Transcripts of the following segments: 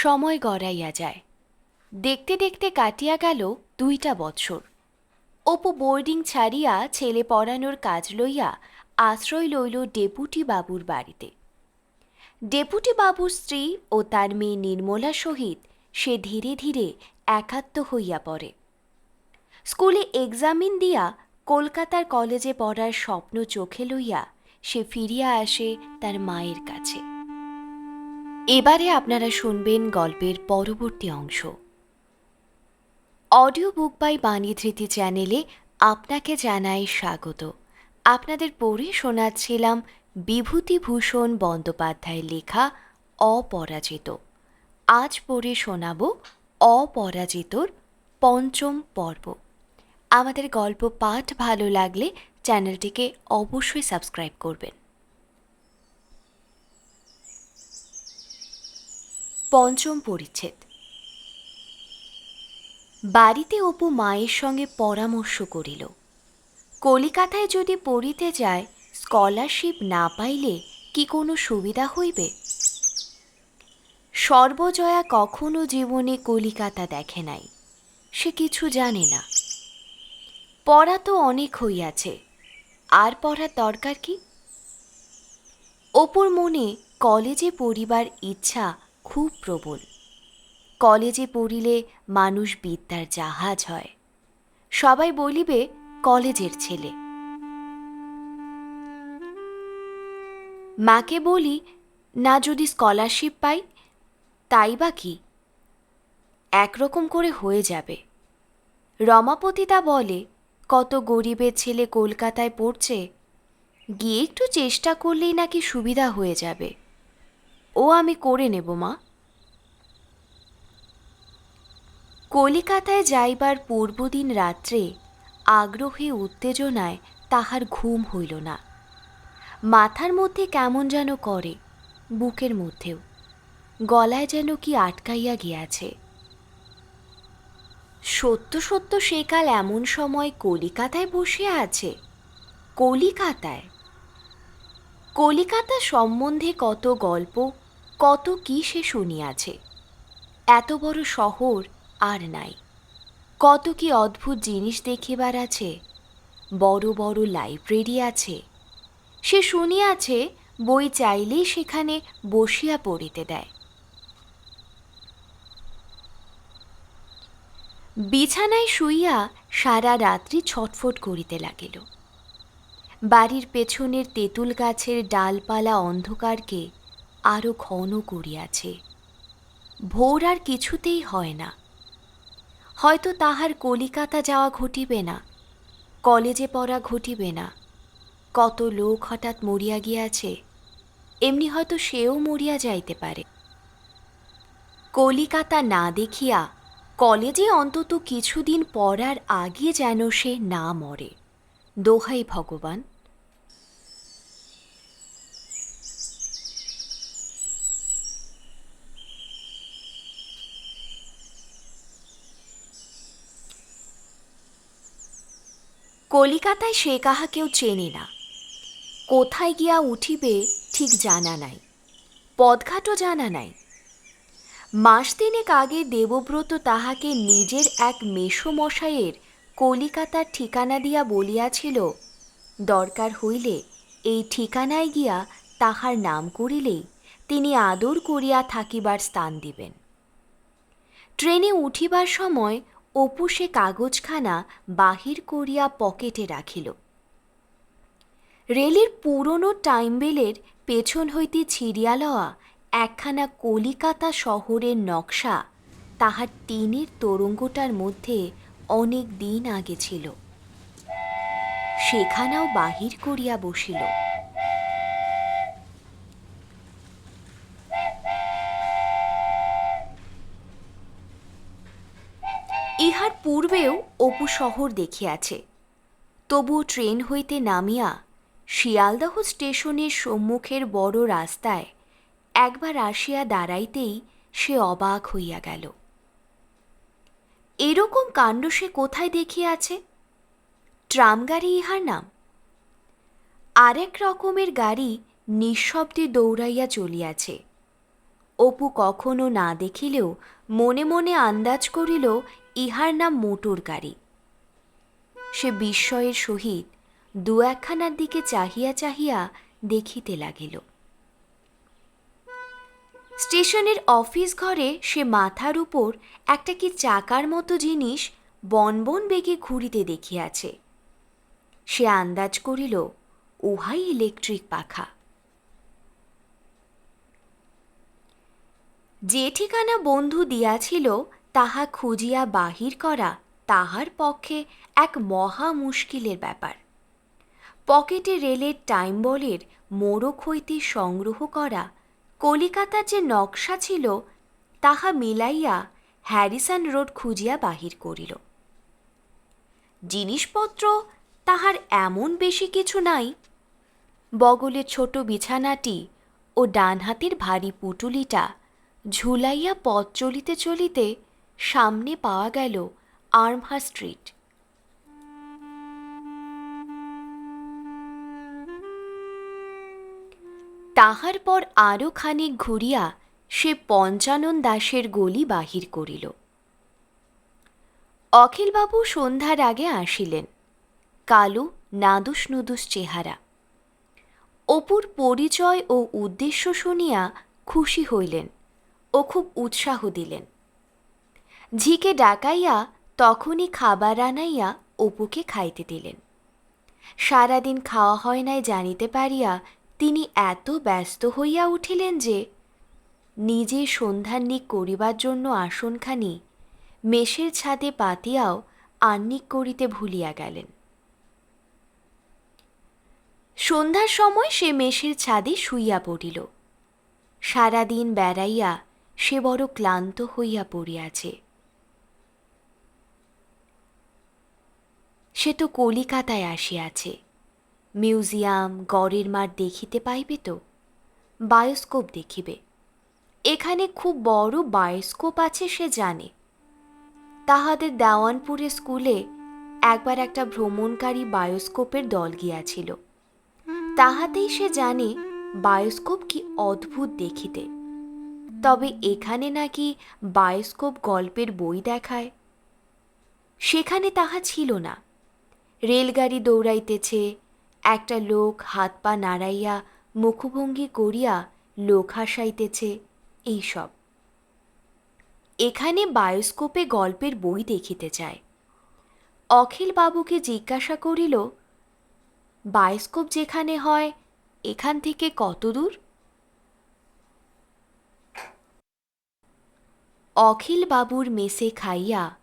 সময় গড়াইয়া যায়। দেখতে দেখতে কাটিয়া গেল 2টা বৎসর। অপু বোর্ডিং ছাড়িয়া ছেলে পড়ানোর কাজ লইয়া আশ্রয় লইল ডেপুটি বাবুর বাড়িতে। ডেপুটি বাবুর স্ত্রী ও তার মেয়ে নির্মলা সহিত সে ধীরে ধীরে একাত্ম হইয়া পড়ে। স্কুলে এক্সামিন দিয়া কলকাতার কলেজে পড়ার স্বপ্ন চোখে লইয়া সে ফিরিয়া আসে তার মায়ের কাছে। এবারে আপনারা শুনবেন গল্পের পরবর্তী অংশ। অডিও বুক বাই বাণীধৃতি চ্যানেলে আপনাকে জানাই স্বাগত। আপনাদের পড়ে শোনাচ্ছিলাম বিভূতিভূষণ বন্দ্যোপাধ্যায়ের লেখা অপরাজিত। আজ পড়ে শোনাব অপরাজিতর 5ম পর্ব। আমাদের গল্প পাঠ ভালো লাগলে চ্যানেলটিকে অবশ্যই সাবস্ক্রাইব করবেন। 5ম পরিচ্ছেদ। বাড়িতে অপু মায়ের সঙ্গে পরামর্শ করিল, কলিকাতায় যদি পড়িতে যায় স্কলারশিপ না পাইলে কি কোনো সুবিধা হইবে? সর্বজয়া কখনো জীবনে কলিকাতা দেখে নাই, সে কিছু জানে না। পড়া তো অনেক হইয়াছে, আর পড়ার দরকার কি? অপুর মনে কলেজে পড়িবার ইচ্ছা খুব প্রবল। কলেজে পড়িলে মানুষ বিদ্যার জাহাজ হয়, সবাই বলিবে কলেজের ছেলে। মাকে বলি, না যদি স্কলারশিপ পাই তাই বা কি, একরকম করে হয়ে যাবে। রমাপতিতা বলে কত গরিবের ছেলে কলকাতায় পড়ছে, গিয়ে একটু চেষ্টা করলেই নাকি সুবিধা হয়ে যাবে। ও আমি করে নেব মা। কলিকাতায় যাইবার পূর্বদিন রাত্রে আগ্রহে উত্তেজনায় তাহার ঘুম হইল না। মাথার মধ্যে কেমন যেন করে, বুকের মধ্যেও, গলায় যেন কি আটকাইয়া গিয়াছে। সত্য সত্য সেকাল এমন সময় কলিকাতায় বসিয়া আছে। কলিকাতায়, কলিকাতা সম্বন্ধে কত গল্প, কত কি সে শুনিয়াছে। এত বড় শহর আর নাই। কত কি অদ্ভুত জিনিস দেখিবার আছে, বড় বড় লাইব্রেরি আছে। সে শুনিয়াছে বই চাইলেই সেখানে বসিয়া পড়িতে দেয়। বিছানায় শুইয়া সারা রাত্রি ছটফট করিতে লাগিল। বাড়ির পেছনের তেঁতুল গাছের ডালপালা অন্ধকারকে আরো ঘন করিয়াছে। ভোর আর কিছুতেই হয় না। হয়তো তাহার কলিকাতা যাওয়া ঘটিবে না, কলেজে পড়া ঘটিবে না। কত লোক হঠাৎ মরিয়া গিয়াছে, এমনি হয়তো সেও মরিয়া যাইতে পারে। কলিকাতা না দেখিয়া কলেজে অন্তত কিছুদিন পড়ার আগে যেন সে না মরে। দোহাই ভগবান। কলিকাতায় সে কাহাকেও চেনে না। কোথায় গিয়া উঠিবে ঠিক জানা নাই, পথঘাটও জানা নাই। মাস তিনেক আগে দেবব্রত তাহাকে নিজের এক মেসোমশাইয়ের কলিকাতার ঠিকানা দিয়া বলিয়াছিল, দরকার হইলে এই ঠিকানায় গিয়া তাহার নাম করিলেই তিনি আদর করিয়া থাকিবার স্থান দিবেন। ট্রেনে উঠিবার সময় অপু সে কাগজখানা বাহির করিয়া পকেটে রাখিল। রেলের পুরনো টাইমবেলের পেছন হইতে ছিঁড়িয়া লওয়া একখানা কলিকাতা শহরের নকশা তাহার টিনের তোরঙ্গটার মধ্যে অনেক দিন আগে ছিল, সেখানাও বাহির করিয়া বসিল। ইহার পূর্বেও অপু শহর দেখিয়াছে, তবু ট্রেন হইতে নামিয়া শিয়ালদহ স্টেশনের সম্মুখের বড় রাস্তায় একবার আসিয়া দাঁড়াইতেই সে অবাক হইয়া গেল। এরকম কাণ্ড সে কোথায় দেখিয়াছে? ট্রাম গাড়ি ইহার নাম। আরেক রকমের গাড়ি নিঃশব্দে দৌড়াইয়া চলিয়াছে। অপু কখনো না দেখিলেও মনে মনে আন্দাজ করিল ইহার নাম মোটর গাড়ি। সে বিস্ময়ের সহিত দু একখানার দিকে চাহিয়া চাহিয়া দেখিতে লাগিল। স্টেশনের অফিস ঘরে সে মাথার উপর একটা কি চাকার মতো জিনিস বনবন বেগে ঘুরিতে দেখিয়াছে। সে আন্দাজ করিল উহাই ইলেকট্রিক পাখা। যে ঠিকানা বন্ধু দিয়াছিল তাহা খুঁজিয়া বাহির করা তাহার পক্ষে এক মহা মুশকিলের ব্যাপার। পকেটে রেলের টাইম বলের মোড়ক হইতে সংগ্রহ করা কলিকাতার যে নকশা ছিল তাহা মিলাইয়া হ্যারিসন রোড খুঁজিয়া বাহির করিল। জিনিসপত্র তাহার এমন বেশি কিছু নাই। বগলের ছোট বিছানাটি ও ডান হাতের ভারী পুটুলিটা ঝুলাইয়া পথ চলিতে চলিতে সামনে পাওয়া গেল আর্মহা স্ট্রিট। তাহার পর আরও খানিক ঘুরিয়া সে পঞ্চানন দাসের গলি বাহির করিল। অখিলবাবু সন্ধ্যার আগে আসিলেন। কালো নাদুস নুদুস চেহারা। অপুর পরিচয় ও উদ্দেশ্য শুনিয়া খুশি হইলেন ও খুব উৎসাহ দিলেন। ঝিকে ডাকাইয়া তখনই খাবার আনাইয়া অপুকে খাইতে দিলেন। সারাদিন খাওয়া হয় নাই জানিতে পারিয়া তিনি এত ব্যস্ত হইয়া উঠিলেন যে নিজে সন্ধ্যান্নিক করিবার জন্য আসনখানি মেষের ছাদে পাতিয়াও আহ্নিক করিতে ভুলিয়া গেলেন। সন্ধ্যার সময় সে মেষের ছাদে শুইয়া পড়িল। সারাদিন বেড়াইয়া সে বড় ক্লান্ত হইয়া পড়িয়াছে। সে তো কলিকাতায় আসিয়াছে, মিউজিয়াম গড়ের মাঠ দেখিতে পাইবে, তো বায়োস্কোপ দেখিবে। এখানে খুব বড় বায়োস্কোপ আছে সে জানে। তাহাদের দেওয়ানপুরে স্কুলে একবার একটা ভ্রমণকারী বায়োস্কোপের দল গিয়াছিল। তাহাতেই সে জানে বায়োস্কোপ কি অদ্ভুত দেখিতে। তবে এখানে নাকি বায়োস্কোপ গল্পের বই দেখায়। সেখানে তাহা ছিল না। রেলগাড়ি দৌড়াইতেছে, একটা লোক হাত পা নাড়াইয়া মুখভঙ্গি করিয়া লোক হাসাইতেছে, এইসব। এখানে বায়োস্কোপে গল্পের বই দেখিতে চায়। অখিলবাবুকে জিজ্ঞাসা করিল, বায়োস্কোপ যেখানে হয় এখান থেকে কত দূর? অখিলবাবুর মেসে খাইয়া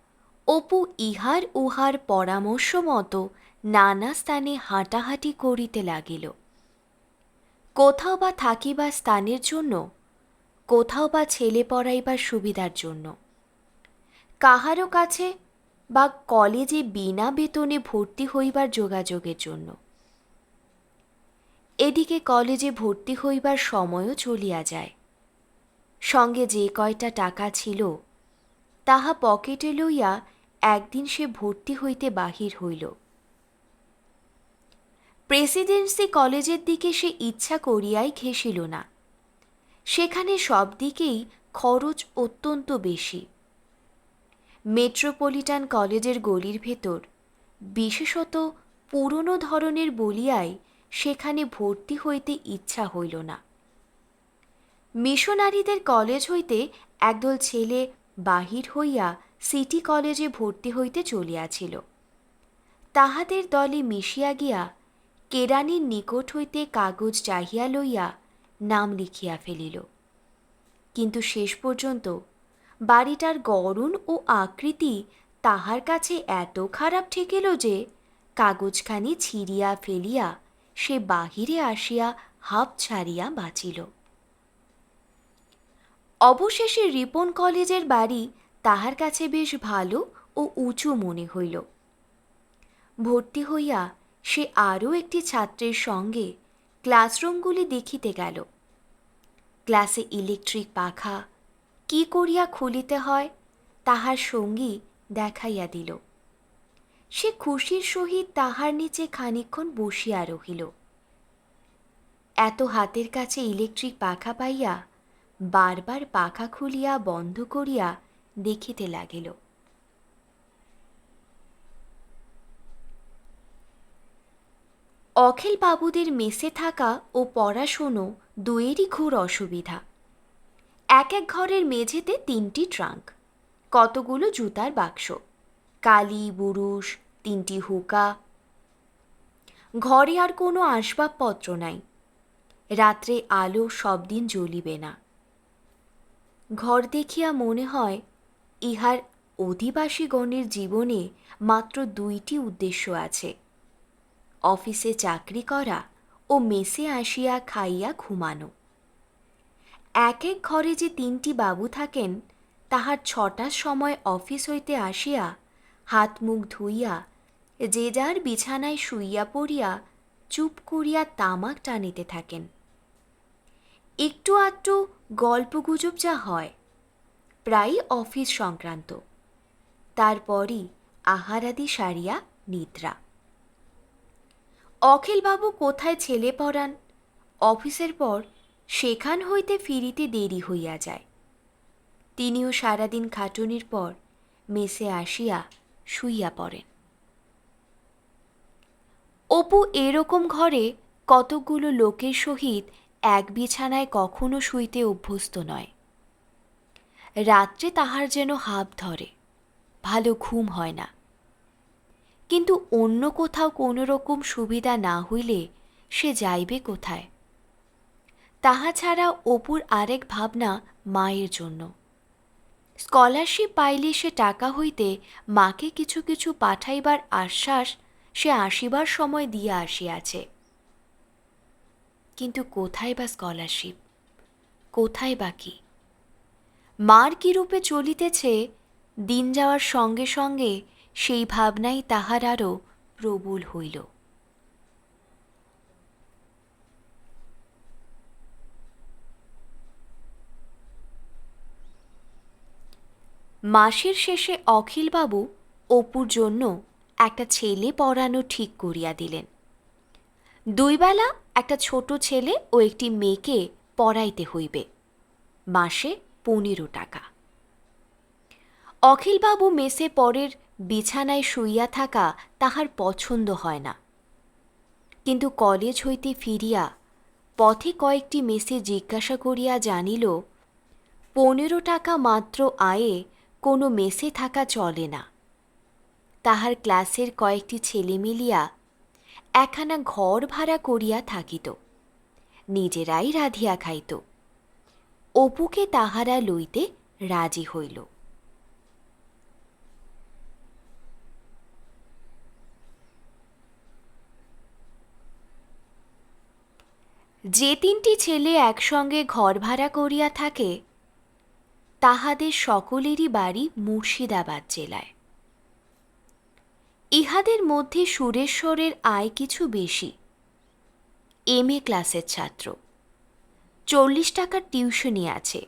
অপু ইহার উহার পরামর্শ মতো নানা স্থানে হাঁটাহাঁটি করিতে লাগিল। কোথাও বা থাকিবার স্থানের জন্য, কোথাও বা ছেলে পড়াইবার সুবিধার জন্য, কাহারও কাছে বা কলেজে বিনা বেতনে ভর্তি হইবার যোগাযোগের জন্য। এদিকে কলেজে ভর্তি হইবার সময়ও চলিয়া যায়। সঙ্গে যে কয়টা টাকা ছিল তাহা পকেটে লইয়া একদিন সে ভর্তি হইতে বাহির হইল। প্রেসিডেন্সি কলেজের দিকে সে ইচ্ছা করিয়াই ঘেঁষিল না। সেখানে সব দিকেই খরচ অত্যন্ত বেশি। মেট্রোপলিটান কলেজের গলির ভেতর, বিশেষত পুরনো ধরনের বলিয়ায় সেখানে ভর্তি হইতে ইচ্ছা হইল না। মিশনারিদের কলেজ হইতে একদল ছেলে বাহির হইয়া সিটি কলেজে ভর্তি হইতে চলিয়াছিল। তাহাদের দলে মিশিয়া গিয়া কেরানির নিকট হইতে কাগজ চাহিয়া লইয়া নাম লিখিয়া ফেলিল। কিন্তু শেষ পর্যন্ত বাড়িটার গড়ন ও আকৃতি তাহার কাছে এত খারাপ ঠেকিল যে কাগজখানি ছিঁড়িয়া ফেলিয়া সে বাহিরে আসিয়া হাঁপ ছাড়িয়া বাঁচিল। অবশেষে রিপন কলেজের বাড়ি তাহার কাছে বেশ ভালো ও উঁচু মনে হইল। ভর্তি হইয়া সে আরও একটি ছাত্রের সঙ্গে ক্লাসরুমগুলি দেখিতে গেল। ক্লাসে ইলেকট্রিক পাখা কি করিয়া খুলিতে হয় তাহার সঙ্গী দেখাইয়া দিল। সে খুশির সহিত তাহার নিচে খানিকক্ষণ বসিয়া রহিল। এত হাতের কাছে ইলেকট্রিক পাখা পাইয়া বারবার পাখা খুলিয়া বন্ধ করিয়া দেখিতে লাগিল। অখিল বাবুদের মেসে থাকা ও পড়াশুনো দুয়েরই ঘোর অসুবিধা। এক এক ঘরের মেঝেতে 3টি ট্রাঙ্ক, কতগুলো জুতার বাক্স, কালি বুরুষ, 3টি হুকা। ঘরে আর কোনো আসবাবপত্র নাই। রাত্রে আলো সব দিন জ্বলিবে না। ঘর দেখিয়া মনে হয় ইহার অধিবাসীগণের জীবনে মাত্র 2টি উদ্দেশ্য আছে, অফিসে চাকরি করা ও মেসে আসিয়া খাইয়া ঘুমানো। এক এক ঘরে যে 3টি বাবু থাকেন, তাহার 6টার সময় অফিস হইতে আসিয়া হাত মুখ ধুইয়া যে যার বিছানায় শুইয়া পড়িয়া চুপ করিয়া তামাক টানিতে থাকেন। একটু আধটু গল্পগুজব যা হয়, প্রায় অফিস সংক্রান্ত। তারপরই আহারাদি সারিয়া নিদ্রা। অখিলবাবু কোথায় ছেলে পড়ান, অফিসের পর সেখান হইতে ফিরিতে দেরি হইয়া যায়। তিনিও সারাদিন খাটুনির পর মেসে আসিয়া শুইয়া পড়েন। অপু এরকম ঘরে কতকগুলো লোকের সহিত এক বিছানায় কখনো শুইতে অভ্যস্ত নয়। রাত্রে তাহার যেন হাঁপ ধরে, ভালো ঘুম হয় না। কিন্তু অন্য কোথাও কোনো রকম সুবিধা না হইলে সে যাইবে কোথায়? তাহা ছাড়া অপুর আরেক ভাবনা মায়ের জন্য। স্কলারশিপ পাইলে সে টাকা হইতে মাকে কিছু কিছু পাঠাইবার আশ্বাস সে আসিবার সময় দিয়া আসিয়াছে। কিন্তু কোথায় বা স্কলারশিপ, কোথায় বা কি? মার কি রূপে চলিতেছে, দিন যাওয়ার সঙ্গে সঙ্গে সেই ভাবনাই তাহার আরও প্রবল হইল। মাসের শেষে অখিলবাবু অপুর জন্য একটা ছেলে পড়ানো ঠিক করিয়া দিলেন। 2 বেলা একটা ছোট ছেলে ও একটি মেয়েকে পড়াইতে হইবে, মাসে 15 টাকা। অখিলবাবু মেসে পরের বিছানায় শুইয়া থাকা তাহার পছন্দ হয় না। কিন্তু কলেজ হইতে ফিরিয়া পথে কয়েকটি মেসে জিজ্ঞাসা করিয়া জানিল 15 টাকা মাত্র আয়ে কোনো মেসে থাকা চলে না। তাহার ক্লাসের কয়েকটি ছেলে মিলিয়া একখানা ঘর ভাড়া করিয়া থাকিত, নিজেরাই রাঁধিয়া খাইত। অপুকে তাহারা লইতে রাজি হইল। যে 3টি ছেলে একসঙ্গে ঘর ভাড়া করিয়া থাকে, তাহাদের সকলেরই বাড়ি মুর্শিদাবাদ জেলায়। ইহাদের মধ্যে সুরেশ্বরের আয় কিছু বেশি, MA ক্লাসের ছাত্র, 40 টাকার টিউশনি আছে।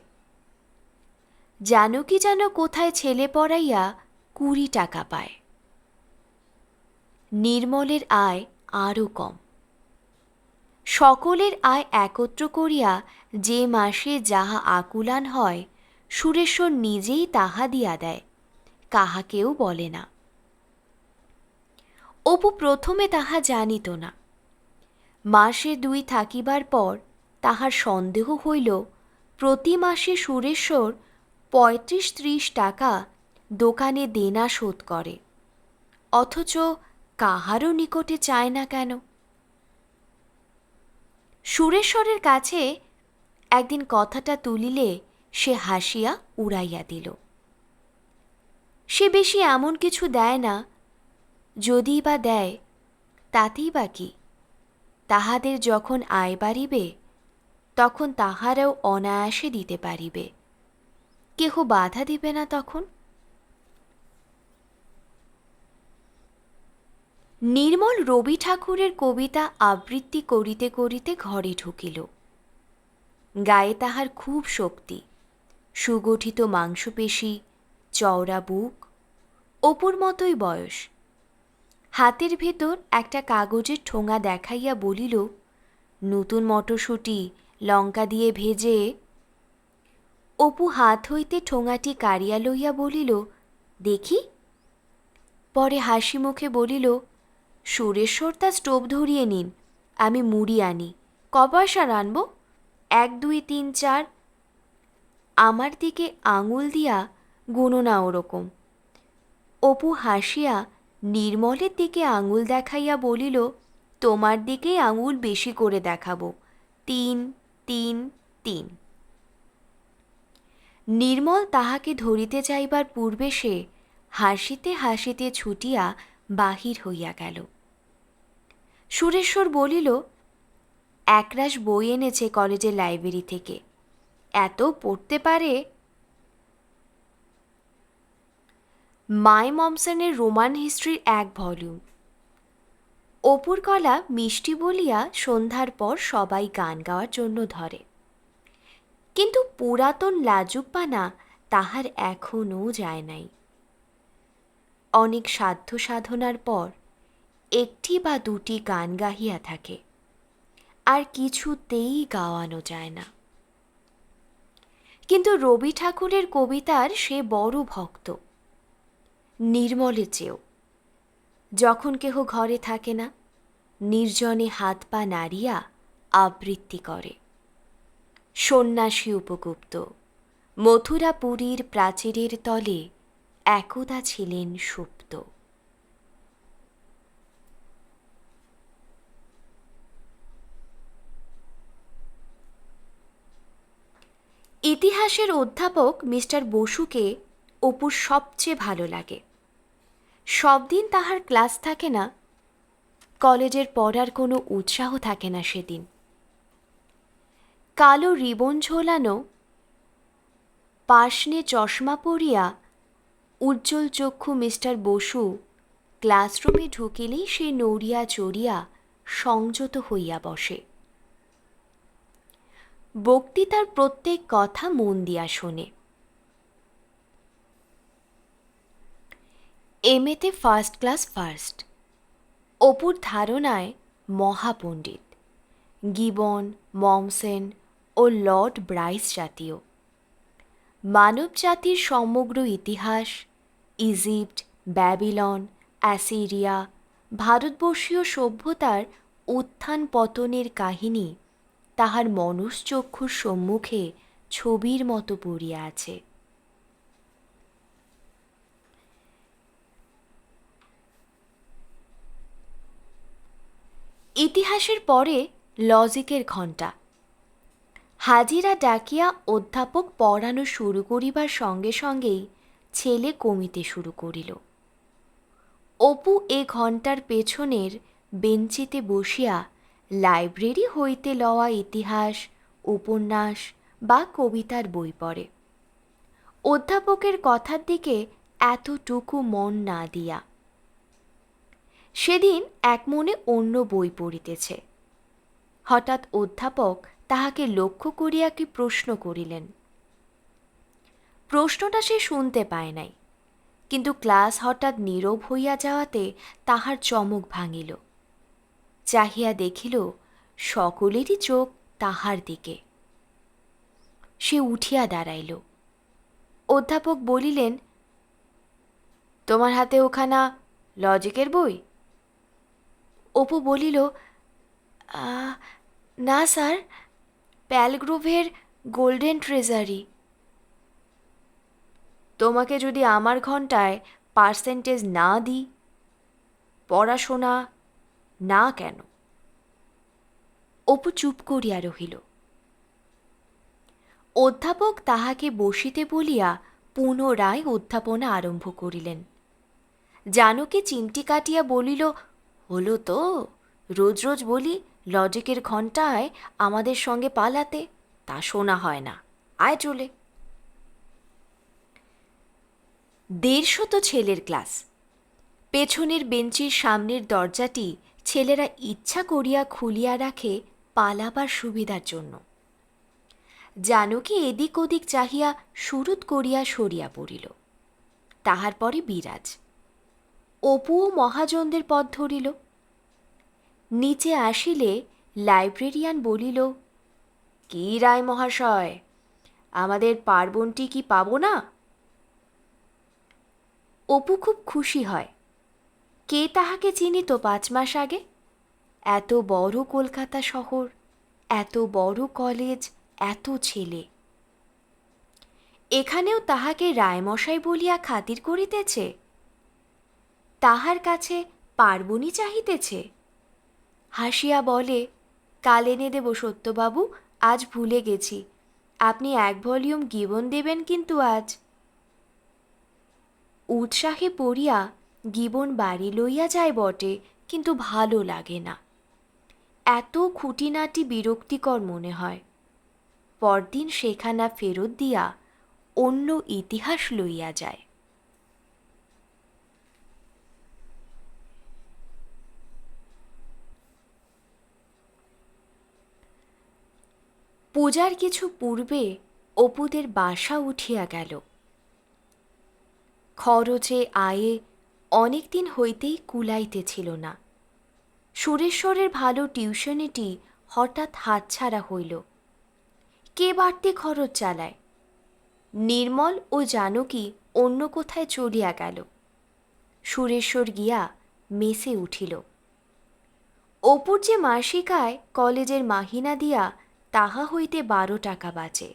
জানকী যেন কোথায় ছেলে পড়াইয়া 20 টাকা পায়। নির্মলের আয় আরও কম। সকলের আয় একত্র করিয়া যে মাসে যাহা আকুলান হয়, সুরেশ্বর নিজেই তাহা দিয়া দেয়, কাহাকেও বলে না। অপু প্রথমে তাহা জানিত না। মাসে 2 থাকিবার পর তাহার সন্দেহ হইল প্রতি মাসে সুরেশ্বর 35-30 টাকা দোকানে দেনা শোধ করে, অথচ কাহারও নিকটে চায় না কেন? সুরেশ্বরের কাছে একদিন কথাটা তুলিলে সে হাসিয়া উড়াইয়া দিল। সে বেশি এমন কিছু দেয় না, যদিই বা দেয় তাতেই বা কি? তাহাদের যখন আয় বাড়িবে, তখন তাহারাও অনায়াসে দিতে পারিবে, কেহ বাধা দিবে না তখন। নির্মল রবি ঠাকুরের কবিতা আবৃত্তি করিতে করিতে ঘরে ঢুকিল। গায়ে তাহার খুব শক্তি, সুগঠিত মাংসপেশি, চওড়া বুক, অপুর মতোই বয়স। হাতের ভেতর একটা কাগজের ঠোঙা দেখাইয়া বলিল, নতুন মটরশুঁটি লঙ্কা দিয়ে ভেজে। অপু হাত হইতে ঠোঙাটি কাড়িয়া লইয়া বলিল, দেখি। পরে হাসি মুখে বলিল, সুরেশ্বর তা স্টোভ ধরিয়ে নিন, আমি মুড়ি আনি। ক পয়সার আনব? 1 2 3 4। আমার দিকে আঙুল দিয়া গুনো না ওরকম। অপু হাসিয়া নির্মলের দিকে আঙুল দেখাইয়া বলিল, তোমার দিকেই আঙুল বেশি করে দেখাবো। 3 3 3। নির্মল তাহাকে ধরিতে যাইবার পূর্বে সে হাসিতে হাসিতে ছুটিয়া বাহির হইয়া গেল। সুরেশ্বর বলিল, একরাশ বই এনেছে কলেজের লাইব্রেরি থেকে, এত পড়তে পারে। মাই মমসনের রোমান হিস্ট্রির 1 ভলিউম। অপুর গলা মিষ্টি বলিয়া সন্ধ্যার পর সবাই গান গাওয়ার জন্য ধরে, কিন্তু পুরাতন লাজুকপানা তাহার এখনও যায় নাই। অনেক সাধ্য সাধনার পর 1টি বা 2টি গান গাহিয়া থাকে, আর কিছুতেই গাওয়ানো যায় না। কিন্তু রবি ঠাকুরের কবিতার সে বড় ভক্ত, নির্মলের চেয়েও। যখন কেহ ঘরে থাকে না, নির্জনে হাত পা নাড়িয়া আবৃত্তি করে। সন্ন্যাসী উপগুপ্ত মথুরাপুরীর প্রাচীরের তলে একদা ছিলেন সুপ্ত। ইতিহাসের অধ্যাপক মিস্টার বসুকে অপুর সবচেয়ে ভালো লাগে। সব দিন তাহার ক্লাস থাকে না, কলেজের পড়ার কোনো উৎসাহ থাকে না সেদিন। কালো রিবন ঝোলানো পাশনে চশমা পরিয়া উজ্জ্বল চক্ষু মিস্টার বসু ক্লাসরুমে ঢুকিলেই সে নড়িয়া চড়িয়া সংযত হইয়া বসে। বক্তৃতার প্রত্যেক কথা মন দিয়া শোনে। এমএতে ফার্স্ট ক্লাস ফার্স্ট। অপুর ধারণায় মহাপণ্ডিত, গিবন, মমসেন ও লর্ড ব্রাইস জাতীয়। মানব জাতির সমগ্র ইতিহাস, ইজিপ্ট, ব্যাবিলন, অ্যাসিরিয়া, ভারতবর্ষীয় সভ্যতার উত্থান পতনের কাহিনী তাহার মনশ্চক্ষুর সম্মুখে ছবির মতো পড়িয়া আছে। ইতিহাসের পরে লজিকের ঘণ্টা। হাজিরা ডাকিয়া অধ্যাপক পড়ানো শুরু করিবার সঙ্গে সঙ্গেই ছেলে কমিতে শুরু করিল। অপু এ ঘণ্টার পেছনের বেঞ্চিতে বসিয়া লাইব্রেরি হইতে লওয়া ইতিহাস, উপন্যাস বা কবিতার বই পড়ে, অধ্যাপকের কথার দিকে এতটুকু মন না দিয়া। সেদিন এক মনে অন্য বই পড়িতেছে। হঠাৎ অধ্যাপক তাহাকে লক্ষ্য করিয়া কি প্রশ্ন করিলেন। প্রশ্নটা সে শুনতে পায় নাই, কিন্তু ক্লাস হঠাৎ নীরব হইয়া যাওয়াতে তাহার চমক ভাঙিল। চাহিয়া দেখিল সকলেরই চোখ তাহার দিকে। সে উঠিয়া দাঁড়াইল। অধ্যাপক বলিলেন, তোমার হাতে ওখানা লজিকের বই? অপু বলিল, না স্যার, প্যালগ্রোভের গোল্ডেন ট্রেজারি। তোমাকে যদি আমার ঘন্টায় পার্সেন্টেজ না দিই, পড়াশোনা না কেন? অপু চুপ করিয়া রহিল। অধ্যাপক তাহাকে বসিতে বলিয়া পুনরায় অধ্যাপনা আরম্ভ করিলেন। জানকী চিমটি কাটিয়া বলিল, হলো তো, রোজ রোজ বলি লজিকের ঘণ্টায় আমাদের সঙ্গে পালাতে, তা শোনা হয় না, আয় চলে। 150 ছেলের ক্লাস। পেছনের বেঞ্চির সামনের দরজাটি ছেলেরা ইচ্ছা করিয়া খুলিয়া রাখে পালাবার সুবিধার জন্য। জানকী এদিক ওদিক চাহিয়া সুরুত করিয়া সরিয়া পড়িল। তাহার পরে বিরাজ। অপুও মহাজনদের পথ ধরিল। নিচে আসিলে লাইব্রেরিয়ান বলিল, কি রায় মহাশয়, আমাদের পার্বণটি কি পাবো না? অপু খুব খুশি হয়। কে তাহাকে চিনিত 5 মাস আগে? এত বড় কলকাতা শহর, এত বড় কলেজ, এত ছেলে, এখানেও তাহাকে রায়মশাই বলিয়া খাতির করিতেছে। তাহার কাছে পার্বণী চাহিতেছে। হাসিয়া বলে, কাল এনে দেব সত্যবাবু, আজ ভুলে গেছি। আপনি 1 ভলিউম গিবন দেবেন কিন্তু আজ। উৎসাহে পড়িয়া গিবন বাড়ি লইয়া যায় বটে, কিন্তু ভালো লাগে না। এত খুঁটিনাটি বিরক্তিকর মনে হয়। পরদিন সেখানা ফেরত দিয়া অন্য ইতিহাস লইয়া যায়। পূজার কিছু পূর্বে অপুদের বাসা উঠিয়া গেল। খরচে আয়ে অনেক দিন হইতেই কুলাইতেছিল না। সুরেশ্বরের ভালো টিউশনিটি হঠাৎ হাতছাড়া হইল। কে বাড়তি খরচ চালায়? নির্মল ও জানকী অন্য কোথায় চলিয়া গেল। সুরেশ্বর গিয়া মেসে উঠিল। অপুর যে মাসিক আয় কলেজের মাহিনা দিয়া তাহা হইতে 12 টাকা বাঁচে।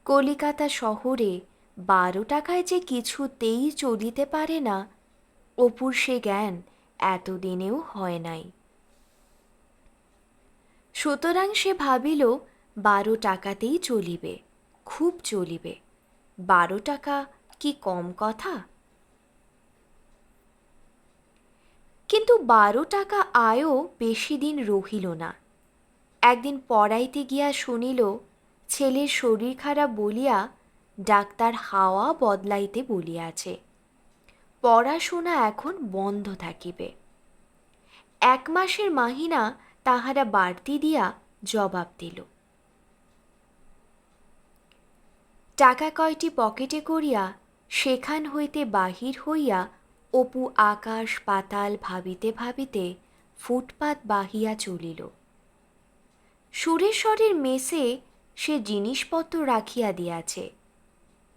কলিকাতা শহরে 12 টাকায় যে কিছুতেই চলিতে পারে না, অপুর সে জ্ঞান এতদিনেও হয় নাই। সুতরাং সে ভাবিল 12 টাকাতেই চলিবে, খুব চলিবে। 12 টাকা কি কম কথা? কিন্তু 12 টাকা আয়ও বেশি দিন রহিল না। একদিন পড়াইতে গিয়া শুনিল ছেলের শরীর খারাপ বলিয়া ডাক্তার হাওয়া বদলাইতে বলিয়াছে। পড়াশোনা এখন বন্ধ থাকিবে। 1 মাসের মাহিনা তাহারা বাড়তি দিয়া জবাব দিল। টাকা কয়টি পকেটে করিয়া সেখান হইতে বাহির হইয়া অপু আকাশ পাতাল ভাবিতে ভাবিতে ফুটপাত বাহিয়া চলিল। সুরেশ্বরের মেসে সে জিনিসপত্র রাখিয়া দিয়াছে।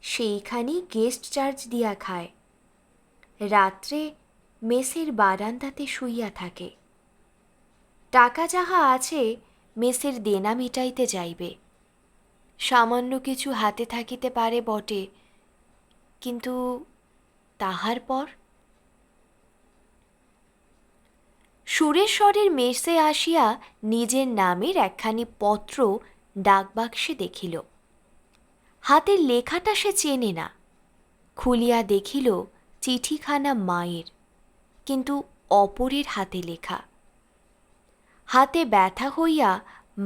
সেইখানেই গেস্ট চার্জ দিয়া খায়। রাত্রে মেসের বারান্দাতে শুইয়া থাকে। টাকা যাহা আছে মেসের দেনা মিটাইতে যাইবে। সামান্য কিছু হাতে থাকিতে পারে বটে, কিন্তু তাহার পর? সুরেশ্বরের মেসে আসিয়া নিজের নামের একখানি পত্র ডাকবাক্সে দেখিল। হাতের লেখাটা সে চেনে না। খুলিয়া দেখিল চিঠিখানা মায়ের, কিন্তু অপরের হাতে লেখা। হাতে ব্যথা হইয়া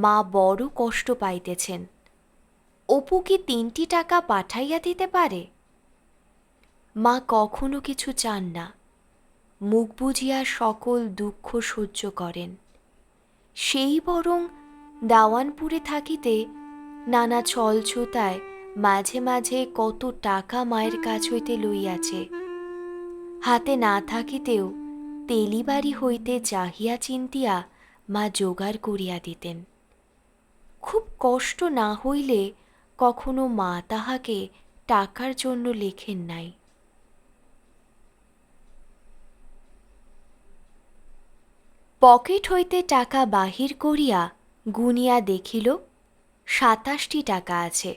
মা বড় কষ্ট পাইতেছেন। অপু কি 3টি টাকা পাঠাইয়া দিতে পারে? মা কখনো কিছু চান না, মুখ বুজিয়া সকল দুঃখ সহ্য করেন। সেই বরং দাওয়ানপুরে থাকিতে নানা ছলছুতায় মাঝে মাঝে কত টাকা মায়ের কাছ হইতে লইয়াছে। হাতে না থাকিতেও তেলিবাড়ি হইতে চাহিয়া চিন্তিয়া মা জোগাড় করিয়া দিতেন। খুব কষ্ট না হইলে কখনো মা তাহাকে টাকার জন্য লেখেন নাই। পকেট হইতে টাকা বাহির করিয়া গুনিয়া দেখিল 27টি টাকা আছে।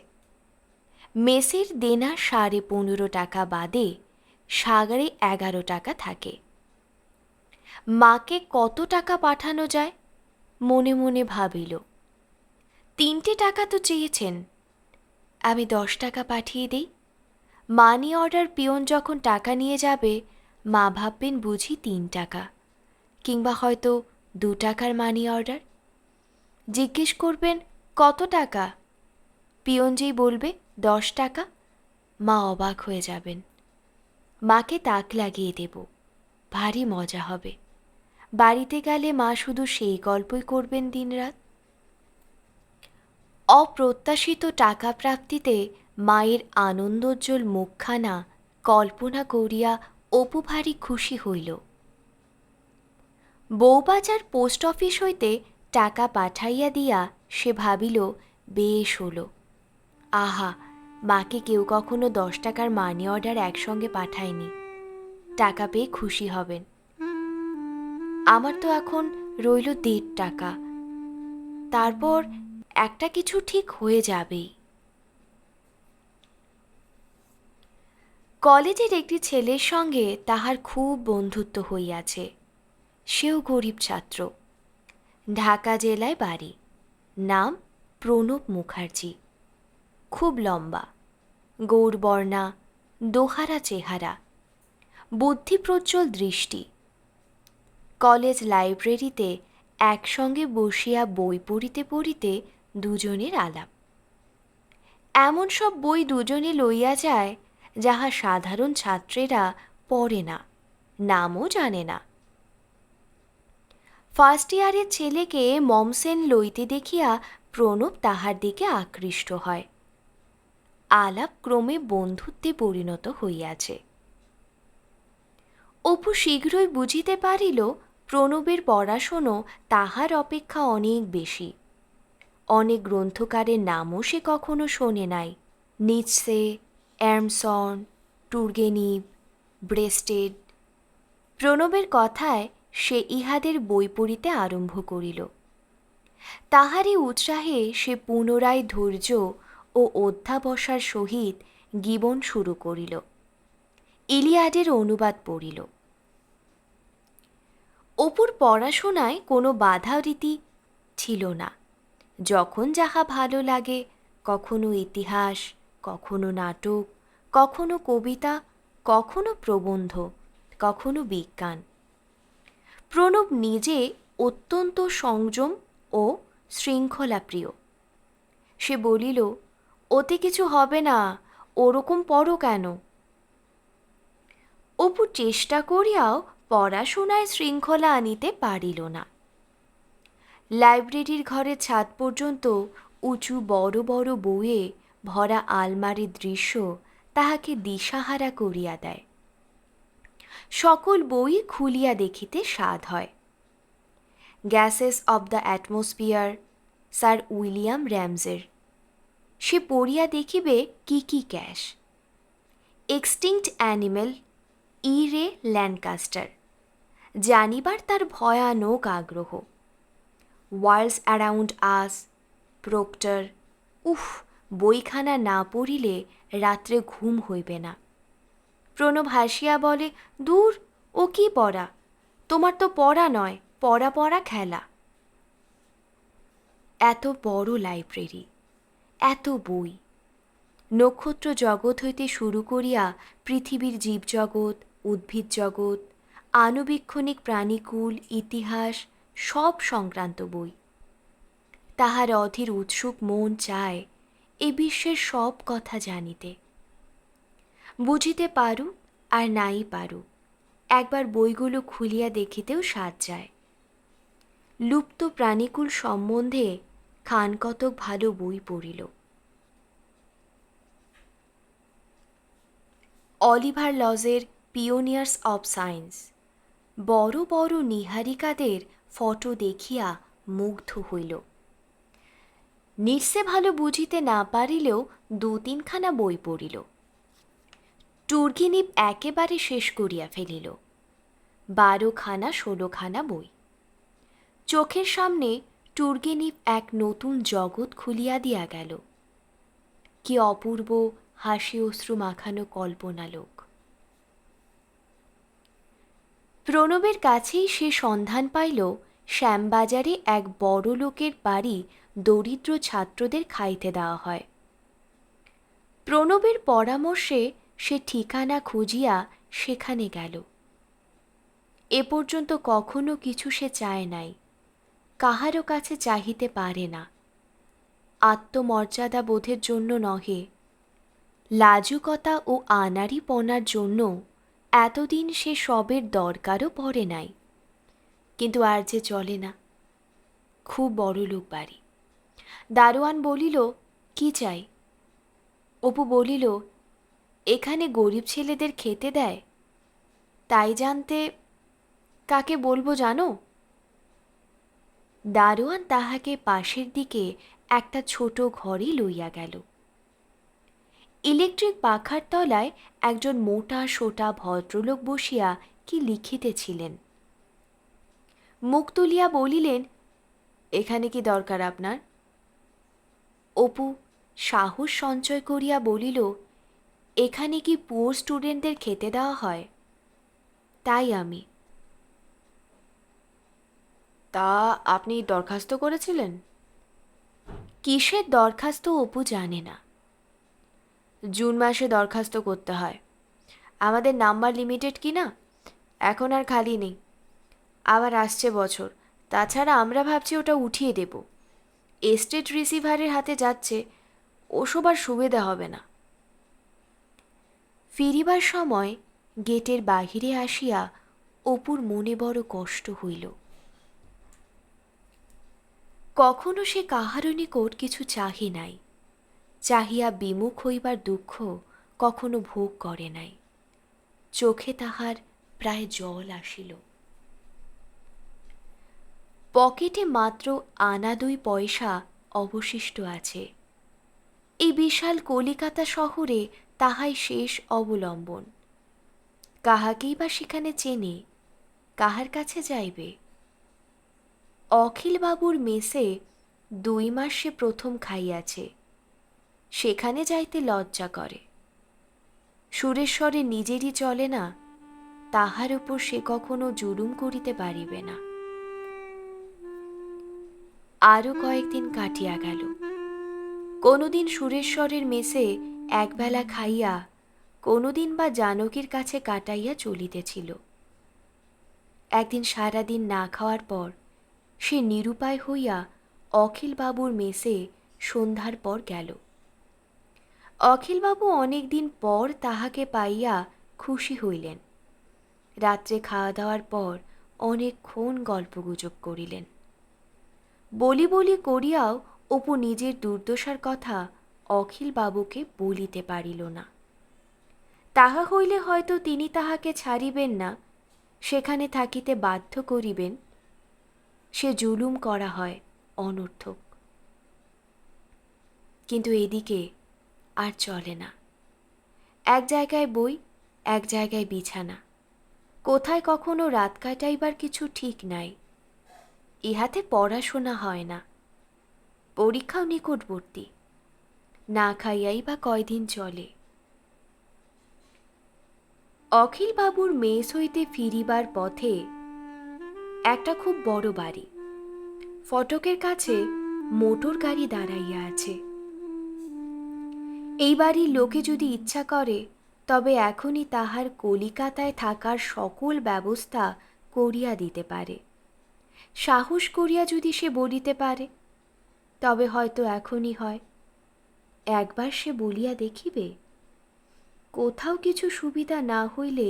মেসের দেনা 15.5 টাকা বাদে 11.5 টাকা থাকে। মাকে কত টাকা পাঠানো যায় মনে মনে ভাবিল। 3টে টাকা তো চেয়েছেন, আমি 10 টাকা পাঠিয়ে দেই। মানি অর্ডার পিয়ন যখন টাকা নিয়ে যাবে মা ভাববেন বুঝি 3 টাকা, কিংবা হয়তো 2 টাকার মানি অর্ডার। জিজ্ঞেস করবেন কত টাকা, পিয়ন যেই বলবে 10 টাকা, মা অবাক হয়ে যাবেন। মাকে তাক লাগিয়ে দেব, ভারী মজা হবে। বাড়িতে গেলে মা শুধু সেই গল্পই করবেন দিনরাত। অপ্রত্যাশিত টাকা প্রাপ্তিতে মায়ের আনন্দোজ্জ্বল মুখখানা কল্পনা করিয়া অপু ভারী খুশি হইল। বউবাজার পোস্ট অফিস হইতে টাকা পাঠাইয়া দিয়া সে ভাবিল বেশ হল, আহা, মাকে কেউ কখনো 10 টাকার মানি অর্ডার একসঙ্গে পাঠায়নি। টাকা পেয়ে খুশি হবেন। আমার তো এখন রইল 1.5 টাকা। তারপর একটা কিছু ঠিক হয়ে যাবেই। কলেজের একটি ছেলের সঙ্গে তাহার খুব বন্ধুত্ব হইয়াছে। সেও গরিব ছাত্র। ঢাকা জেলায় বাড়ি। নাম প্রণব মুখার্জি। খুব লম্বা, গৌরবর্ণা, দোহারা চেহারা, বুদ্ধিপ্রজ্জ্বল দৃষ্টি। কলেজ লাইব্রেরিতে একসঙ্গে বসিয়া বই পড়িতে পড়িতে দুজনের আলাপ। এমন সব বই দুজনে লইয়া যায় যাহা সাধারণ ছাত্রেরা পড়ে না, নামও জানে না। ফার্স্ট ইয়ারের ছেলেকে মমসেন লইতে দেখিয়া প্রণব তাহার দিকে আকৃষ্ট হয়। আলাপ ক্রমে বন্ধুত্বে পরিণত হইয়াছে। অপু শীঘ্রই বুঝিতে পারিল প্রণবের পড়াশুনো তাহার অপেক্ষা অনেক বেশি। অনেক গ্রন্থকারের নামও সে কখনো শোনে নাই। নিৎসে, এর্মসন, টুর্গেনিভ, ব্রেস্টেড। প্রণবের কথায় সে ইহাদের বই পড়িতে আরম্ভ করিল। তাহারই উৎসাহে সে পুনরায় ধৈর্য ও অধ্যাবসার সহিত গীবন শুরু করিল। ইলিয়াডের অনুবাদ পড়িল। অপুর পড়াশোনায় কোনো বাধা রীতি ছিল না। যখন যাহা ভালো লাগে, কখনো ইতিহাস, কখনো নাটক, কখনো কবিতা, কখনো প্রবন্ধ, কখনো বিজ্ঞান। প্রণব নিজে অত্যন্ত সংযম ও শৃঙ্খলাপ্রিয়। সে বলিল, ওতে কিছু হবে না, ওরকম পড়ো কেন? অপু চেষ্টা করিয়াও পড়াশোনায় শৃঙ্খলা আনিতে পারিল না। লাইব্রেরির ঘরের ছাদ পর্যন্ত উঁচু বড় বড় বইয়ে ভরা আলমারির দৃশ্য তাহাকে দিশাহারা করিয়া দেয়। সকল বই খুলিয়া দেখিতে স্বাদ হয়। Gases of the atmosphere, sir William র্যামজের। সে পড়িয়া দেখিবে কি কি ক্যাশ। এক্সটিংক্ট অ্যানিমেল, ই রে ল্যান্ডকাস্টার। জানিবার তার ভয়ানক আগ্রহ। Worlds around us, Proctor. উফ, বইখানা না পড়িলে রাত্রে ঘুম হইবে না। প্রণব হাসিয়া বলে, দূর, ও কি পড়া? তোমার তো পড়া নয়, পড়া পড়া খেলা। এত বড় লাইব্রেরি, এত বই। নক্ষত্র জগৎ হইতে শুরু করিয়া পৃথিবীর জীবজগৎ, উদ্ভিদ জগৎ, আণুবীক্ষণিক প্রাণীকুল, ইতিহাস, সব সংক্রান্ত বই। তাহার অধীর উৎসুক মন চায় এ বিশ্বের সব কথা জানিতে। বুঝিতে পারু আর নাই পারু, একবার বইগুলো খুলিয়া দেখিতেও স্বাদ যায়। লুপ্ত প্রাণীকুল সম্বন্ধে খান কতক ভালো বই পড়িল। অলিভার লজের পিওনিয়ার্স অব সায়েন্স। বড় বড় নীহারিকাদের ফটো দেখিয়া মুগ্ধ হইল। নিটসে ভালো বুঝিতে না পারিলেও 2-3খানা বই পড়িল। টুর্গেনিভ একেবারে শেষ করিয়া ফেলিল। 12খানা 16খানা বই। চোখের সামনে টুর্গেনিভ এক নতুন জগৎ খুলিয়া দিয়া গেল। কি অপূর্ব হাসি অশ্রু মাখানো কল্পনালোক! প্রণবের কাছেই সে সন্ধান পাইল শ্যামবাজারে এক বড় লোকের বাড়ি দরিদ্র ছাত্রদের খাইতে দেওয়া হয়। প্রণবের পরামর্শে সে ঠিকানা খুঁজিয়া সেখানে গেল। এ পর্যন্ত কখনো কিছু সে চায় নাই, কাহারও কাছে চাহিতে পারে না। আত্মমর্যাদা বোধের জন্য নহে, লাজুকতা ও আনাড়িপনার জন্য এতদিন সে সবের দরকারও পড়ে নাই। কিন্তু আর যে চলে না। খুব বড়লোক বাড়ি। দারোয়ান বলিল, কি চাই? অপু বলিল, এখানে গরিব ছেলেদের খেতে দেয়, তাই জানতে। কাকে বলবো জানো? দারোয়ান তাহাকে পাশের দিকে একটা ছোট ঘরে লইয়া গেল। ইলেকট্রিক পাখার তলায় একজন মোটা সোটা ভদ্রলোক বসিয়া কি লিখিতেছিলেন। মুখ তুলিয়া বলিলেন, এখানে কি দরকার আপনার? অপু সাহস সঞ্চয় করিয়া বলিল, এখানে কি পুয়ার স্টুডেন্টদের খেতে দেওয়া হয়? তাই আমি। তা আপনি দরখাস্ত করেছিলেন? কিসের দরখাস্ত অপু জানে না। জুন মাসে দরখাস্ত করতে হয়। আমাদের নাম্বার লিমিটেড কি না, এখন আর খালি নেই। আবার আসছে বছর। তাছাড়া আমরা ভাবছি ওটা উঠিয়ে দেব। এস্টেট রিসিভারের হাতে যাচ্ছে, ওসব আর সুবিধা হবে না। ফিরিবার সময় গেটের বাহিরে আসিয়া অপুর মনে বড় কষ্ট হইল। কখনো সে কাহারও নিকট কিছু চাহে নাই, চাহিয়া বিমুখ হইবার দুঃখ কখনো ভোগ করে নাই। চোখে তাহার প্রায় জল আসিল। পকেটে মাত্র আনা 2 পয়সা অবশিষ্ট আছে। এই বিশাল কলিকাতা শহরে তাহাই শেষ অবলম্বন। কাহাকেই বা সেখানে চেনে, কাহার কাছে যাইবে? অখিলবাবুর মেসে 2 মাস সে প্রথম খাইয়াছে, সেখানে যাইতে লজ্জা করে। সুরেশ্বরে নিজেরই চলে না, তাহার উপর সে কখনো জুলুম করিতে পারিবে না। আরও কয়েকদিন কাটিয়া গেল। কোনোদিন সুরেশ্বরের মেসে একবেলা খাইয়া কোনোদিন বা জানকীর কাছে কাটাইয়া চলিতেছিল। একদিন সারাদিন না খাওয়ার পর সে নিরুপায় হইয়া অখিলবাবুর মেসে সন্ধ্যার পর গেল। অখিলবাবু অনেক দিন পর তাহাকে পাইয়া খুশি হইলেন। রাত্রে খাওয়া দাওয়ার পর অনেকক্ষণ গল্পগুজব করিলেন। বলি বলি করিয়াও অপু নিজের দুর্দশার কথা অখিলবাবুকে বলিতে পারিল না। তাহা হইলে হয়তো তিনি তাহাকে ছাড়িবেন না, সেখানে থাকিতে বাধ্য করিবেন। সে জুলুম করা হয় অনর্থক। কিন্তু এদিকে আর চলে না। এক জায়গায় বই, এক জায়গায় বিছানা, কোথায় কখনো রাত কাটাইবার কিছু ঠিক নাই। ইহাতে পড়াশোনা হয় না। পরীক্ষাও নিকটবর্তী, না খাইয়াই বা কয়দিন চলে। অখিলবাবুর মেস হইতে ফিরিবার পথে একটা খুব বড় বাড়ি, ফটকের কাছে মোটর গাড়ি দাঁড়াইয়া আছে। এই বাড়ির লোকে যদি ইচ্ছা করে তবে এখনই তাহার কলিকাতায় থাকার সকল ব্যবস্থা করিয়া দিতে পারে। সাহস করিয়া যদি সে বলিতে পারে তবে হয়তো এখনই হয়। একবার সে বলিয়া দেখিবে। কোথাও কিছু সুবিধা না হইলে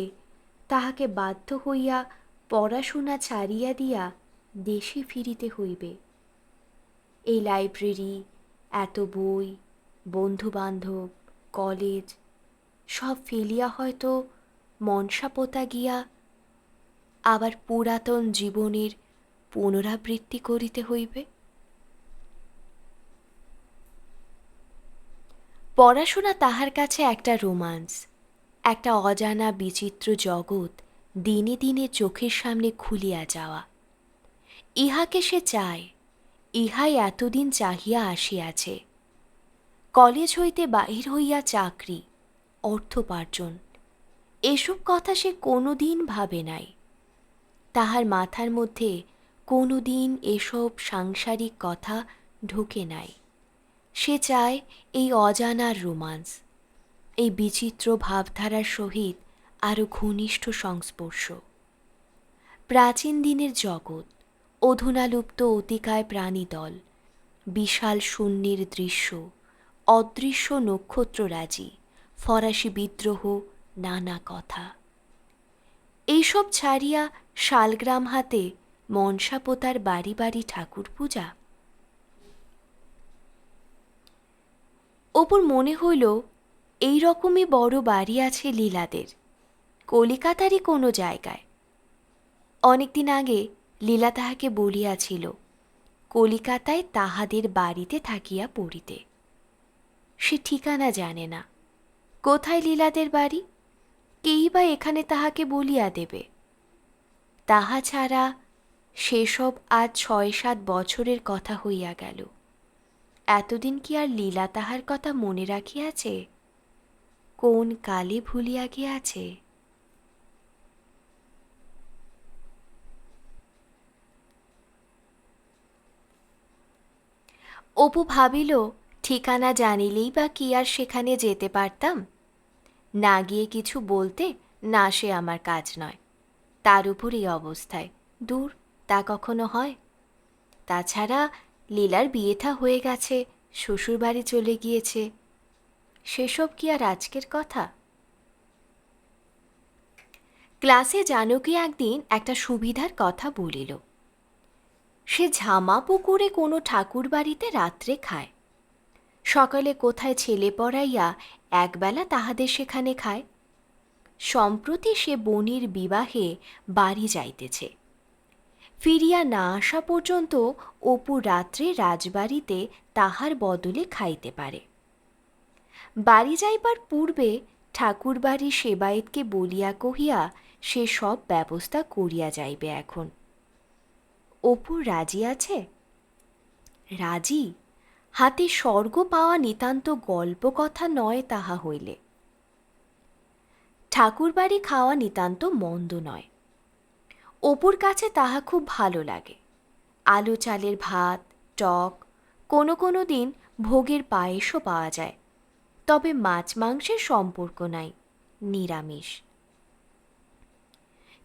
তাহাকে বাধ্য হইয়া পড়াশোনা ছাড়িয়া দিয়া দেশে ফিরিতে হইবে। এই লাইব্রেরি, এত বই, বন্ধুবান্ধব, কলেজ সব ফেলিয়া হয়তো মনসাপোতা গিয়া আবার পুরাতন জীবনের পুনরাবৃত্তি করিতে হইবে। পড়াশোনা তাহার কাছে একটা রোমান্স, একটা অজানা বিচিত্র জগৎ দিনে দিনে চোখের সামনে খুলিয়া যাওয়া। ইহাকে সে চায়, ইহাই এতদিন চাহিয়া আসিয়াছে। কলেজ হইতে বাহির হইয়া চাকরি, অর্থোপার্জন, এসব কথা সে কোনোদিন ভাবে নাই। তাহার মাথার মধ্যে কোনোদিন এসব সাংসারিক কথা ঢোকে নাই। সে চায় এই অজানার রোমান্স, এই বিচিত্র ভাবধারার সহিত আরও ঘনিষ্ঠ সংস্পর্শ। প্রাচীন দিনের জগৎ, অধুনালুপ্ত অতিকায় প্রাণীদল, বিশাল শূন্যের দৃশ্য, অদৃশ্য নক্ষত্ররাজি, ফরাসি বিদ্রোহ, নানা কথা। এইসব ছাড়িয়া শালগ্রাম হাতে মনসাপোতার বাড়ি বাড়ি ঠাকুর পূজা। অপুর মনে হইল এই রকমই বড় বাড়ি আছে লীলাদের, কলিকাতারই কোনো জায়গায়। অনেকদিন আগে লীলা তাহাকে বলিয়াছিল কলিকাতায় তাহাদের বাড়িতে থাকিয়া পড়িতে। সে ঠিকানা জানে না, কোথায় লীলাদের বাড়ি? কেই বা এখানে তাহাকে বলিয়া দেবে? তাহা ছাড়া সেসব আজ ৬-৭ বছরের কথা হইয়া গেল। এতদিন কি আর লীলা তাহার কথা মনে রাখিয়াছে? কোন কালে ভুলিয়া গিয়াছে? অপু ভাবিল, ঠিকানা জানিলেই বা কি আর সেখানে যেতে পারতাম? না গিয়ে কিছু বলতে না, সে আমার কাজ নয়। তার উপর এই অবস্থায়, দূর, তা কখনো হয়? তাছাড়া লীলার বিয়েথা হয়ে গেছে, শ্বশুরবাড়ি চলে গিয়েছে, সেসব কি আর আজকের কথা? ক্লাসে জানকী একদিন একটা সুবিধার কথা বলিল। সে ঝামা পুকুরে কোনো ঠাকুর বাড়িতে রাত্রে খায়। সকালে কোথায় ছেলে পড়াইয়া একবেলা তাহাদের সেখানে খায়। সম্প্রতি সে বনির বিবাহে বাড়ি যাইতেছে। ফিরিয়া না আসা পর্যন্ত অপু রাত্রে রাজবাড়িতে তাহার বদলে খাইতে পারে। বাড়ি যাইবার পূর্বে ঠাকুরবাড়ির সেবায়েতকে বলিয়া কহিয়া সে সব ব্যবস্থা করিয়া যাইবে। এখন অপু রাজি আছে? রাজি? হাতে স্বর্গ পাওয়া নিতান্ত গল্প কথা নয় তাহা হইলে। ঠাকুরবাড়ি খাওয়া নিতান্ত মন্দ নয়। অপুর কাছে তাহা খুব ভালো লাগে। আলু চালের ভাত, টক, কোনো কোনো দিন ভোগের পায়েসও পাওয়া যায়। তবে মাছ মাংসের সম্পর্ক নাই, নিরামিষ।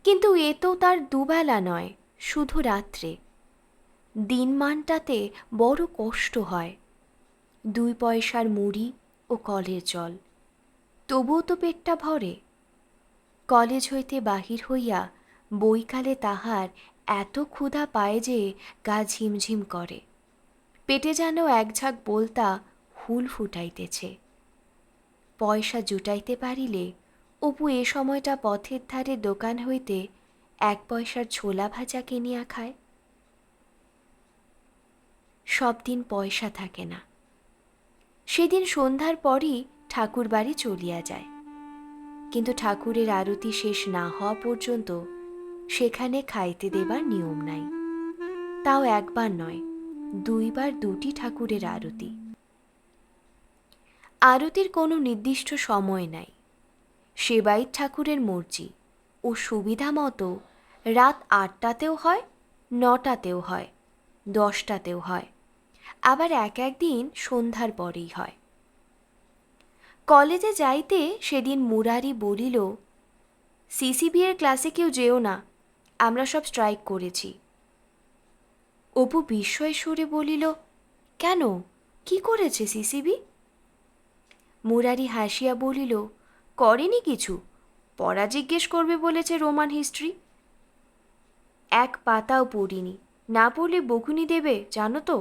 কিন্তু এ তো তার দুবেলা নয়, শুধু রাত্রে। দিনমানটাতে বড় কষ্ট হয়। 2 পয়সার মুড়ি ও কলের জল, তবুও তো পেটটা ভরে। কলেজ হইতে বাহির হইয়া বৈকালে তাহার এত ক্ষুধা পায় যে গা ঝিমঝিম করে, পেটে যেন এক ঝাঁক বলতা হুল ফুটাইতেছে। পয়সা জুটাইতে পারিলে অপু এ সময়টা পথের ধারে দোকান হইতে 1 পয়সার ছোলা ভাজা কিনিয়া খায়। সব দিন পয়সা থাকে না। সেদিন সন্ধ্যার পরই ঠাকুর বাড়ি চলিয়া যায়। কিন্তু ঠাকুরের আরতি শেষ না হওয়া পর্যন্ত সেখানে খাইতে দেবার নিয়ম নাই। তাও একবার নয়, 2 বার 2টি ঠাকুরের আরতি। আরতির কোনো নির্দিষ্ট সময় নাই। সেবায়িত ঠাকুরের মর্জি ও সুবিধা মতো রাত 8টাতেও হয়, 9টাতেও হয়, 10টাতেও হয়, আবার এক একদিন সন্ধ্যার পরেই হয়। কলেজে যাইতে সেদিন মুরারি বলিল, সিসিবি এর ক্লাসে কেউ যেও না, আমরা সব স্ট্রাইক করেছি। অপু বিস্ময় সুরে বলিল, কেন, কি করেছে সিসিবি? মুরারি হাসিয়া বলিল, করেনি কিছু, পড়া জিজ্ঞেস করবে বলেছে রোমান হিস্ট্রি। 1 পাতাও পড়িনি, না পড়লে বকুনি দেবে জানো তো।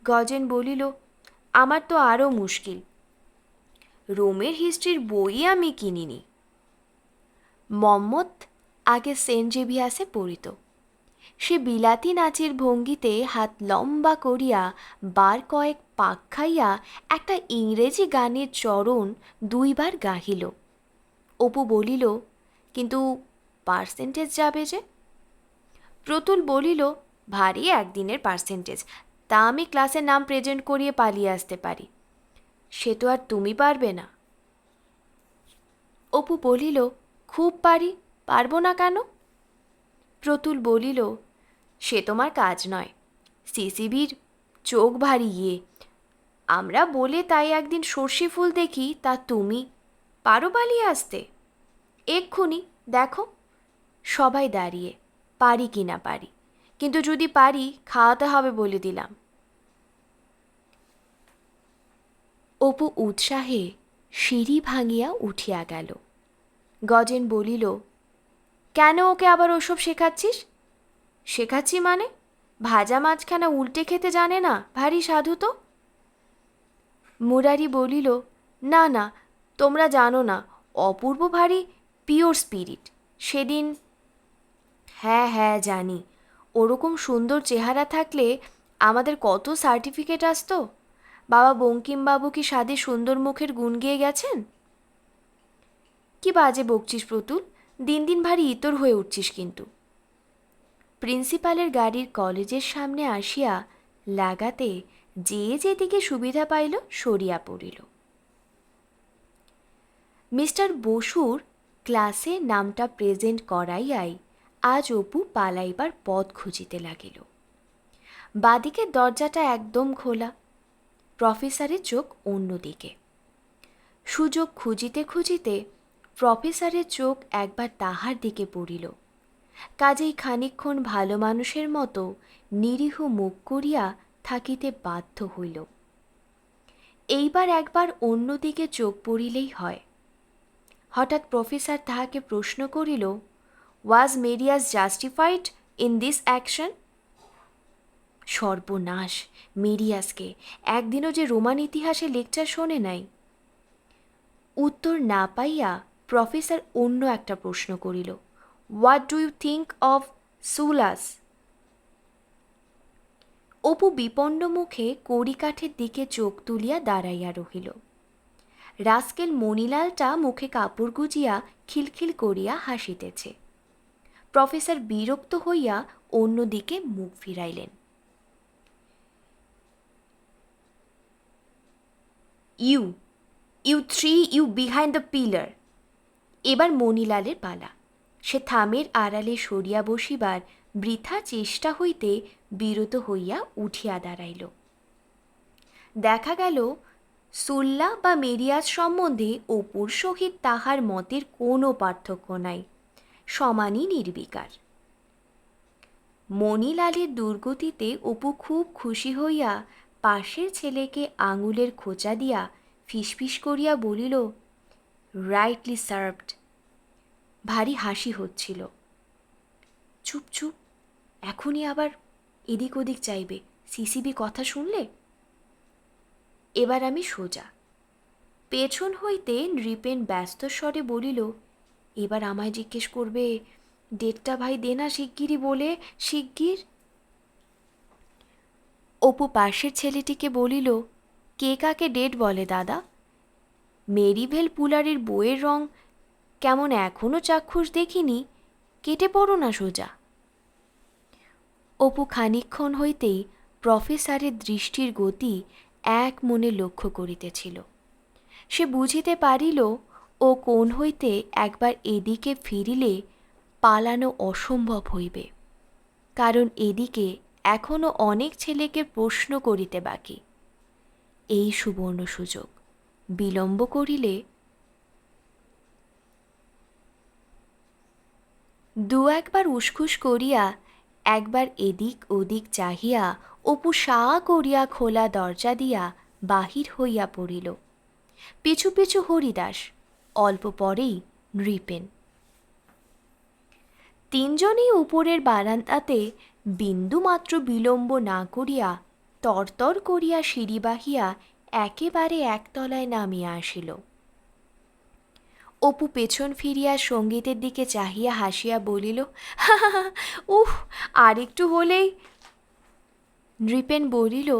গজেন বলিল, আমার তো আরও মুশকিল, রোমের হিস্ট্রির বই আমি কিনিনি। মম্মথ আগে সেন্ট জেভিয়ার্সে পড়িত। সে বিলাতি নাচের ভঙ্গিতে হাত লম্বা করিয়া বার কয়েক পাক খাইয়া একটা ইংরেজি গানের চরণ 2 বার গাহিল। অপু বলিল, কিন্তু পার্সেন্টেজ যাবে যে? প্রতুল বলিল, ভারী একদিনের পার্সেন্টেজ, তা আমি ক্লাসের নাম প্রেজেন্ট করিয়ে পালিয়ে আসতে পারি, সে তো আর তুমি পারবে না। অপু বলিল, খুব পারি, পারব না কেন? প্রতুল বলিল, সে তোমার কাজ নয়, সিসিবির চোখ ভারী ইয়ে, আমরা বলে তাই একদিন সর্ষে ফুল দেখি, তা তুমি পারো পালিয়ে আসতে? এক্ষুনি দেখো। সবাই দাঁড়িয়ে, পারি কি না পারি, কিন্তু যদি পারি খাওয়াতে হবে বলে দিলাম। অপু উৎসাহে সিঁড়ি ভাঙিয়া উঠিয়া গেল। গজেন বলিল, কেন ওকে আবার ওসব শেখাচ্ছিস? শেখাচ্ছি মানে, ভাজা মাছখানা উল্টে খেতে জানে না, ভারী সাধু তো। মুরারি বলিল, না না, তোমরা জানো না, অপূর্ব ভারী পিওর স্পিরিট। সেদিন, হ্যাঁ হ্যাঁ জানি, ওরকম সুন্দর চেহারা থাকলে আমাদের কত সার্টিফিকেট আসতো, বাবা বঙ্কিমবাবু কি সাধে সুন্দর মুখের গুণ গেয়ে গেছেন? কি বাজে বকছিস প্রতুল, দিন দিন ভারী ইতর হয়ে উঠছিস কিন্তু। প্রিন্সিপালের গাড়ির কলেজের সামনে আসিয়া লাগাতে যে যেদিকে সুবিধা পাইল সরিয়া পড়িল। মিস্টার বসুর ক্লাসে নামটা প্রেজেন্ট করাইয়াই আজ অপু পালাইবার পথ খুঁজিতে লাগিল। বাদিকের দরজাটা একদম খোলা, প্রফেসরের চোখ অন্যদিকে। সুযোগ খুঁজিতে খুঁজিতে প্রফেসরের চোখ একবার তাহার দিকে পড়িল, কাজেই খানিকক্ষণ ভালো মানুষের মতো নিরীহ মুখ করিয়া থাকিতে বাধ্য হইল। এইবার একবার অন্যদিকে চোখ পড়িলেই হয়। হঠাৎ প্রফেসর তাহাকে প্রশ্ন করিল, ওয়াজ মেরিয়াস জাস্টিফাইড ইন দিস অ্যাকশন? সর্বনাশ, মেরিয়াসকে একদিনও যে রোমান ইতিহাসে লেকচার শোনে নাই। উত্তর না পাইয়া প্রফেসর অন্য একটা প্রশ্ন করিল, what do you think of সুলাস? অপু বিপন্ন মুখে কড়িকাঠের দিকে চোখ তুলিয়া দাঁড়াইয়া রহিল। রাস্কেল মণিলালটা মুখে কাপড় গুজিয়া খিলখিল করিয়া হাসিতেছে। প্রফেসর বিরক্ত হইয়া অন্যদিকে মুখ ফিরাইলেন। You three, you behind the pillar. এবার মণিলালের পালা। সে থামের আড়ালে সরিয়া বসিবার বৃথা চেষ্টা হইতে বিরত হইয়া উঠিয়া দাঁড়াইল। দেখা গেল সুল্লা বা মেরিয়াস সম্বন্ধে অপুর সহিত তাহার মতের কোনো পার্থক্য নাই, সমানই নির্বিকার। মণিলালের দুর্গতিতে অপু খুব খুশি হইয়া পাশের ছেলেকে আঙুলের খোঁচা দিয়া ফিসফিস করিয়া বলিল, রাইটলি সার্ভড। ভারী হাসি হচ্ছিল। চুপ চুপ, এখনই আবার এদিক ওদিক চাইবে, সিসিবি কথা শুনলে। এবার আমি সোজা। পেছন হইতে নৃপেন ব্যস্ত স্বরে বলিল, এবার আমায় জিজ্ঞেস করবে, ডেটটা ভাই দে না শিগগিরই বলে, শিগগির। অপু পাশের ছেলেটিকে বলিল, কে কাকে ডেট বলে দাদা? মেরিভেল পুলারের বইয়ের রং কেমন এখনও চাক্ষুষ দেখিনি, কেটে পড়ো না সোজা। অপু খানিকক্ষণ হইতেই প্রফেসরের দৃষ্টির গতি এক মনে লক্ষ্য করিতেছিল। সে বুঝিতে পারিল ও কোণ হইতে একবার এদিকে ফিরিলে পালানো অসম্ভব হইবে, কারণ এদিকে এখনও অনেক ছেলেকে প্রশ্ন করিতে বাকি। এই সুবর্ণ সুযোগ বিলম্ব করিলে দু একবার উসখুস করিয়া একবার এদিক ওদিক চাহিয়া অপু সা করিয়া খোলা দরজা দিয়া বাহির হইয়া পড়িল। পিছু পিছু হরিদাস, অল্প পরেই নৃপেন। তিনজনেই উপরের বারান্দাতে বিন্দুমাত্র বিলম্ব না করিয়া তরতর করিয়া সিঁড়ি বাহিয়া একেবারে একতলায় নামিয়া আসিল। অপু পেছন ফিরিয়া সঙ্গীতের দিকে চাহিয়া হাসিয়া বলিল, উহ, আর একটু হলেই। নৃপেন বলিল,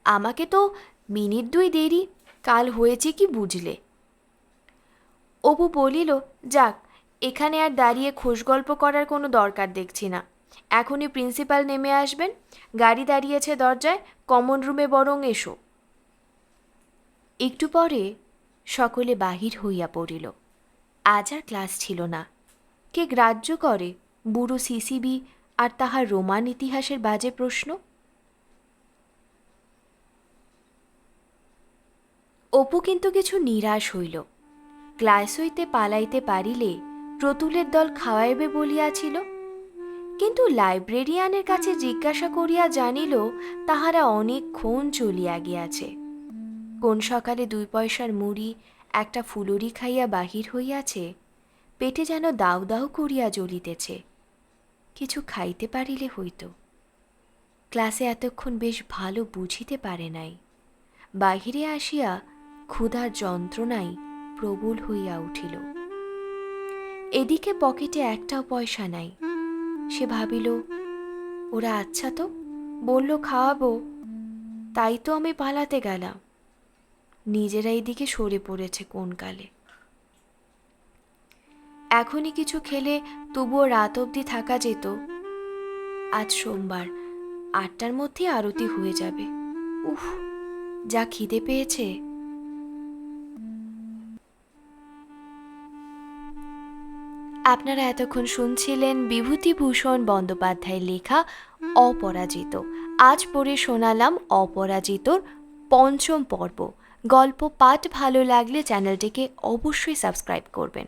আমাকে তো মিনিট দুই দেরি, কাল হয়েছে কি বুঝলে। অপু বলিল, যাক, এখানে আর দাঁড়িয়ে খোশ গল্প করার কোনো দরকার দেখছি না। এখনই প্রিন্সিপাল নেমে আসবেন, গাড়ি দাঁড়িয়েছে দরজায়, কমন রুমে বরং এসো। একটু পরে সকলে বাহির হইয়া পড়িল। আজ আর ক্লাস ছিল না। কে গ্রাহ্য করে বুড়ো সিসিবি আর তাহার রোমান ইতিহাসের বাজে প্রশ্ন? অপু কিন্তু কিছু নিরাশ হইল। ক্লাস হইতে পালাইতে পারিলে প্রতুলের দল খাওয়াইবে বলিয়াছিল, কিন্তু লাইব্রেরিয়ানের কাছে জিজ্ঞাসা করিয়া জানিল তাহারা অনেকক্ষণ চলিয়া গিয়াছে। কোন সকালে 2 পয়সার মুড়ি একটা ফুলুরি খাইয়া বাহির হইয়াছে, পেটে যেন দাউ দাউ করিয়া জ্বলিতেছে। কিছু খাইতে পারিলে হইত। ক্লাসে এতক্ষণ বেশ ভালো বুঝিতে পারে নাই। বাহিরে আসিয়া ক্ষুধার যন্ত্রণায় প্রবল হইয়া উঠিল। এদিকে পকেটে একটাও পয়সা নাই। সে ভাবিল, ওরা আচ্ছা তো, বলল খাওয়াবো, তাই তো আমি পালাতে গেলাম। নিজেরা এইদিকে সরে পড়েছে কোন কালে। এখনই কিছু খেলে তবুও রাত অবধি থাকা যেত। আজ সোমবার, 8টার মধ্যে আরতি হয়ে যাবে। উফ, যা খিদে পেয়েছে। আপনারা এতক্ষণ শুনছিলেন বিভূতিভূষণ বন্দ্যোপাধ্যায়ের লেখা অপরাজিত। আজ পড়ে শোনালাম অপরাজিতর 5ম পর্ব। গল্প পাঠ ভালো লাগলে চ্যানেলটিকে অবশ্যই সাবস্ক্রাইব করবেন।